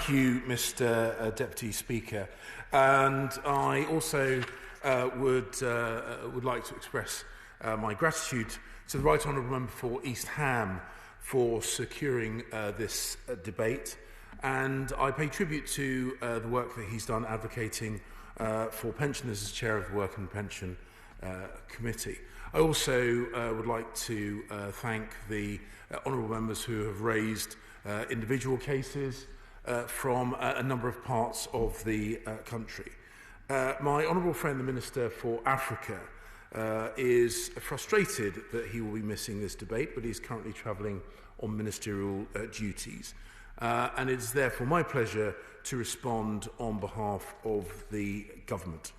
Thank you, Mr. Deputy Speaker. And I also would like to express my gratitude to the Right Honourable Member for East Ham for securing this debate. And I pay tribute to the work that he's done advocating for pensioners as Chair of the Work and Pension Committee. I also would like to thank the honourable members who have raised individual cases from a number of parts of the country. My honourable friend, the Minister for Africa, is frustrated that he will be missing this debate, but he's currently travelling on ministerial duties. And it is therefore my pleasure to respond on behalf of the government.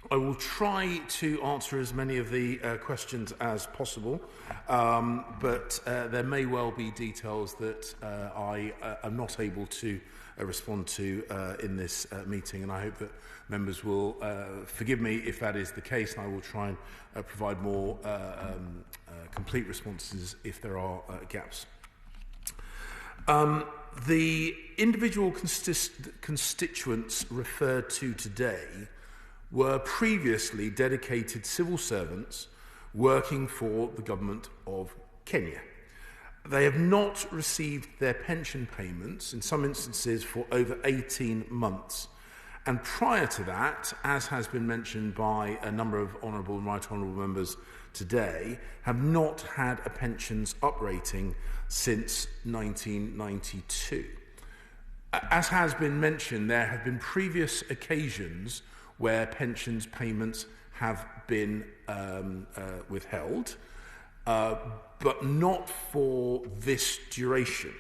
I will try to answer as many of the questions as possible, but there may well be details that I am not able to respond to in this meeting, and I hope that members will forgive me if that is the case, and I will try and provide more complete responses if there are gaps. The individual constituents referred to today were previously dedicated civil servants working for the government of Kenya. They have not received their pension payments, in some instances, for over 18 months. And prior to that, as has been mentioned by a number of honourable and right honourable members today, have not had a pensions uprating since 1992. As has been mentioned, there have been previous occasions where pensions payments have been withheld, but not for this duration.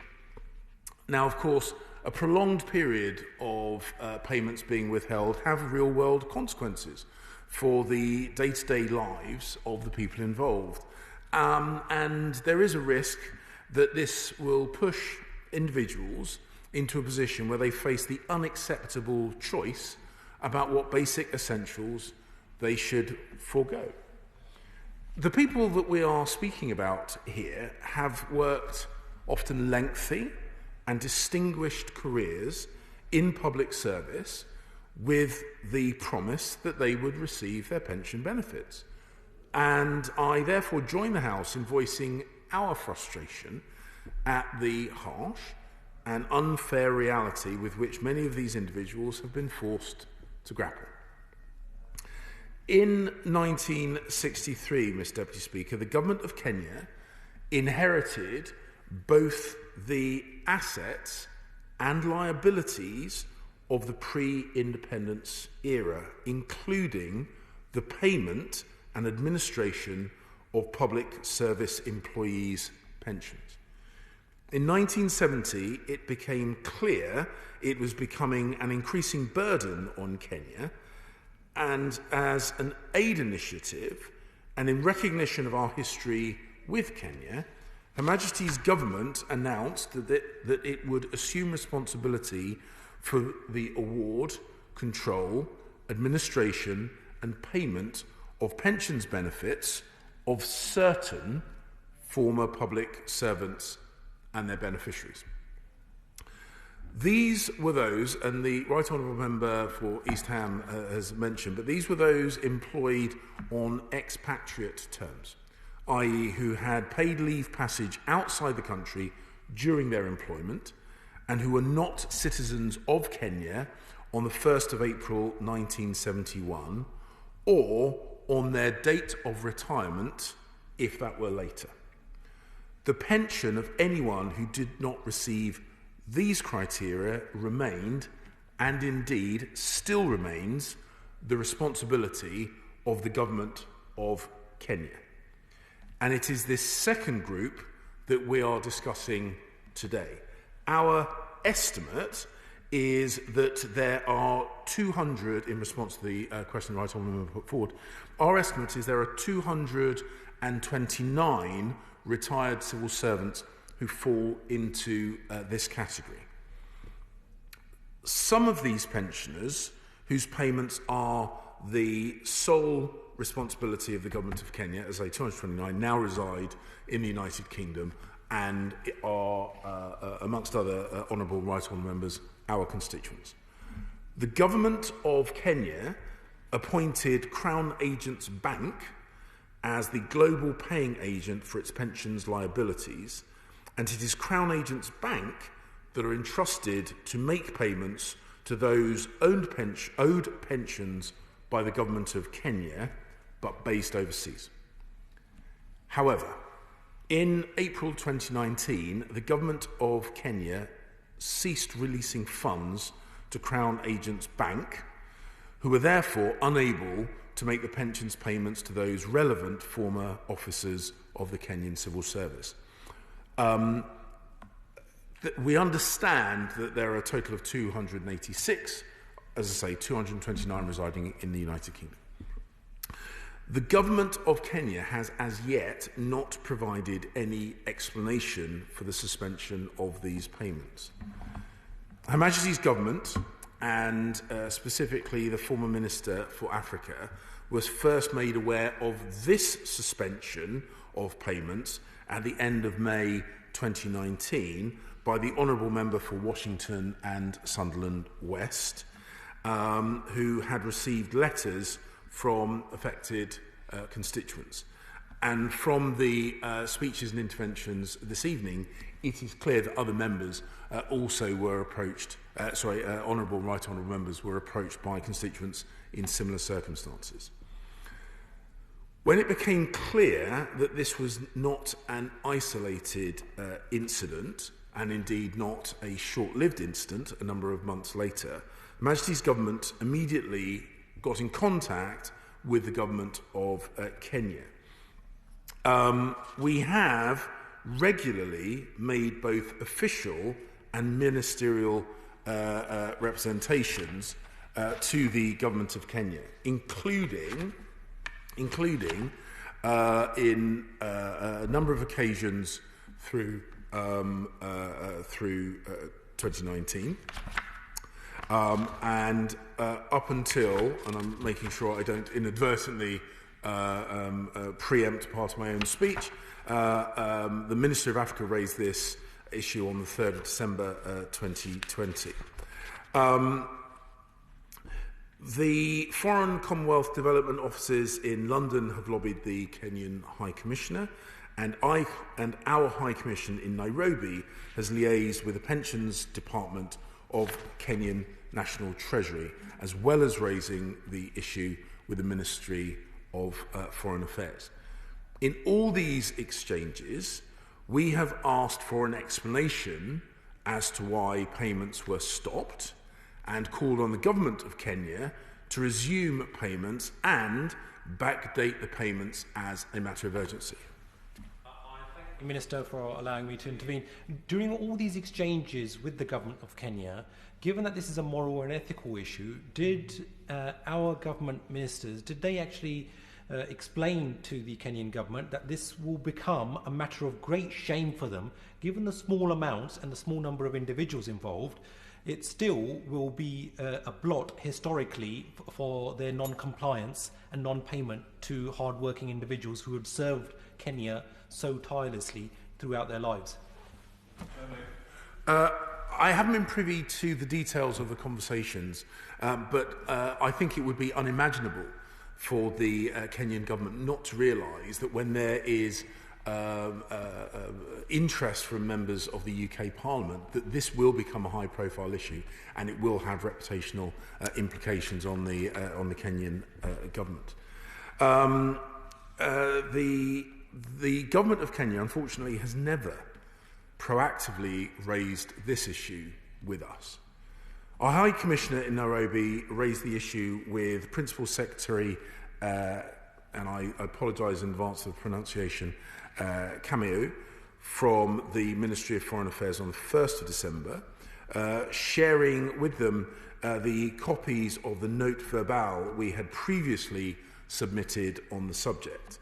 Now, of course, a prolonged period of payments being withheld have real-world consequences for the day-to-day lives of the people involved. And there is a risk that this will push individuals into a position where they face the unacceptable choice about what basic essentials they should forego. The people that we are speaking about here have worked often lengthy and distinguished careers in public service with the promise that they would receive their pension benefits. And I therefore join the House in voicing our frustration at the harsh and unfair reality with which many of these individuals have been forced to grapple. In 1963, Mr. Deputy Speaker, the government of Kenya inherited both the assets and liabilities of the pre-independence era, including the payment and administration of public service employees' pensions. In 1970, it became clear it was becoming an increasing burden on Kenya, and as an aid initiative, and in recognition of our history with Kenya, Her Majesty's government announced that it would assume responsibility for the award, control, administration, and payment of pensions benefits of certain former public servants and their beneficiaries. These were those, and the Right Honourable Member for East Ham has mentioned, but these were those employed on expatriate terms, i.e. who had paid leave passage outside the country during their employment and who were not citizens of Kenya on the 1st of April 1971 or on their date of retirement, if that were later. The pension of anyone who did not receive these criteria remained, and indeed still remains, the responsibility of the government of Kenya. And it is this second group that we are discussing today. Our estimate is that there are 200, in response to the question the Right Honourable Member put forward, our estimate is there are 229 retired civil servants who fall into this category. Some of these pensioners, whose payments are the sole responsibility of the government of Kenya, as a 229, now reside in the United Kingdom and are, amongst other honourable right honourable members, our constituents. The government of Kenya appointed Crown Agents Bank as the global paying agent for its pensions liabilities, and it is Crown Agents Bank that are entrusted to make payments to those owed pensions by the government of Kenya, but based overseas. However, in April 2019, the government of Kenya ceased releasing funds to Crown Agents Bank, who were therefore unable to make the pensions payments to those relevant former officers of the Kenyan Civil Service. We understand that there are a total of 286, as I say, 229 residing in the United Kingdom. The government of Kenya has as yet not provided any explanation for the suspension of these payments. Her Majesty's government, and specifically the former Minister for Africa, was first made aware of this suspension of payments at the end of May 2019 by the Honourable Member for Washington and Sunderland West, who had received letters from affected constituents. And from the speeches and interventions this evening, it is clear that other members also were approached, honourable right honourable members were approached by constituents in similar circumstances. When it became clear that this was not an isolated incident, and indeed not a short-lived incident a number of months later, Her Majesty's government immediately got in contact with the government of Kenya. We have regularly made both official and ministerial representations to the government of Kenya, including in a number of occasions through 2019, and up until, and I'm making sure I don't inadvertently preempt part of my own speech, the Minister of Africa raised this issue on the 3rd of December 2020. The Foreign Commonwealth Development Offices in London have lobbied the Kenyan High Commissioner, and our High Commission in Nairobi has liaised with the Pensions Department of Kenyan National Treasury, as well as raising the issue with the Ministry of Foreign Affairs. In all these exchanges, we have asked for an explanation as to why payments were stopped and called on the government of Kenya to resume payments and backdate the payments as a matter of urgency. I thank the Minister for allowing me to intervene. During all these exchanges with the government of Kenya, given that this is a moral and ethical issue, did our government ministers, did they actually explain to the Kenyan government that this will become a matter of great shame for them, given the small amounts and the small number of individuals involved? It still will be a blot historically for their non-compliance and non-payment to hard-working individuals who had served Kenya so tirelessly throughout their lives. I haven't been privy to the details of the conversations, but I think it would be unimaginable for the Kenyan government not to realise that when there is interest from members of the UK Parliament, that this will become a high-profile issue and it will have reputational implications on the Kenyan government. The government of Kenya, unfortunately, has never proactively raised this issue with us. Our High Commissioner in Nairobi raised the issue with Principal Secretary, and I apologise in advance of the pronunciation, Cameo, from the Ministry of Foreign Affairs on the 1st of December, sharing with them the copies of the note verbal we had previously submitted on the subject.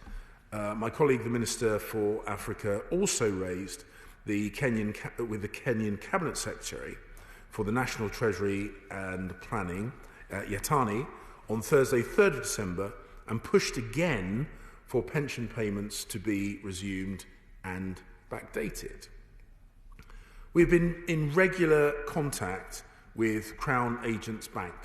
My colleague, the Minister for Africa, also raised with the Kenyan Cabinet Secretary for the National Treasury and Planning, Yatani, on Thursday, 3rd of December, and pushed again for pension payments to be resumed and backdated. We've been in regular contact with Crown Agents Bank.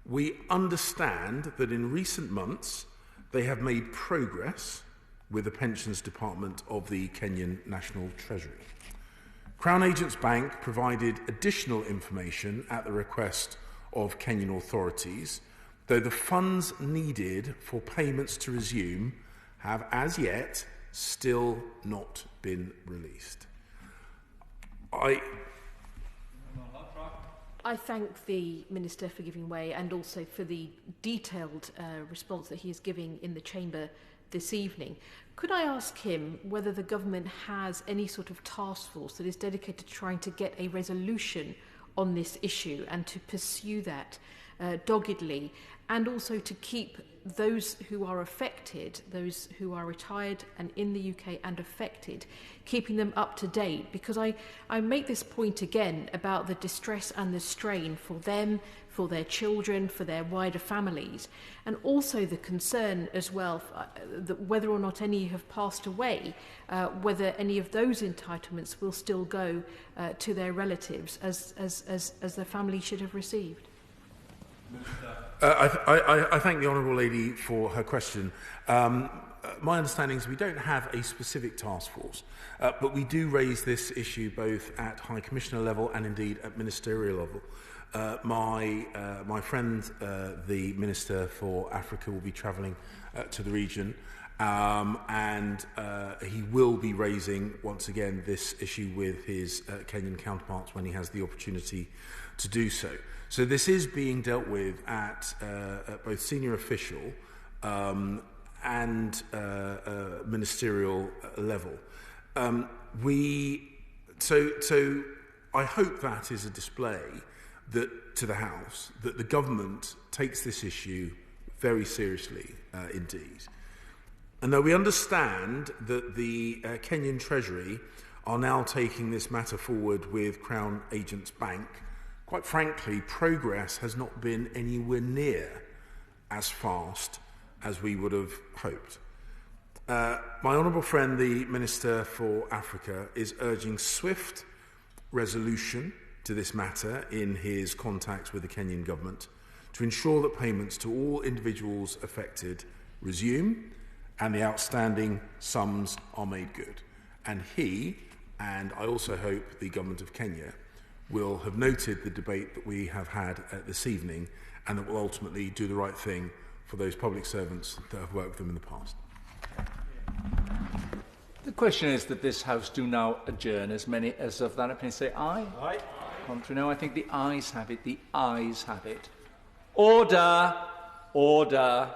We understand that in recent months they have made progress with the Pensions Department of the Kenyan National Treasury. Crown Agents Bank provided additional information at the request of Kenyan authorities, though the funds needed for payments to resume have as yet still not been released. I thank the Minister for giving way and also for the detailed response that he is giving in the Chamber this evening. Could I ask him whether the government has any sort of task force that is dedicated to trying to get a resolution on this issue and to pursue that doggedly, and also to keep those who are affected, those who are retired and in the UK and affected, keeping them up to date? Because I make this point again about the distress and the strain for them, for their children, for their wider families, and also the concern as well that whether or not any have passed away, whether any of those entitlements will still go to their relatives as their family should have received. I thank the Honourable Lady for her question. My understanding is we don't have a specific task force, but we do raise this issue both at High Commissioner level and indeed at ministerial level. My friend, the Minister for Africa, will be travelling to the region, and he will be raising once again this issue with his Kenyan counterparts when he has the opportunity to do so. So this is being dealt with at both senior official and ministerial level. So I hope that is a display that to the House that the government takes this issue very seriously indeed. And though we understand that the Kenyan Treasury are now taking this matter forward with Crown Agents Bank, quite frankly, progress has not been anywhere near as fast as we would have hoped. My honourable friend, the Minister for Africa, is urging swift resolution to this matter in his contacts with the Kenyan government to ensure that payments to all individuals affected resume and the outstanding sums are made good. And he, and I also hope the government of Kenya, will have noted the debate that we have had this evening and that will ultimately do the right thing for those public servants that have worked with them in the past. The question is that this House do now adjourn. As many as of that opinion say aye. Aye. Contrary, no. I think the ayes have it. The ayes have it. Order. Order.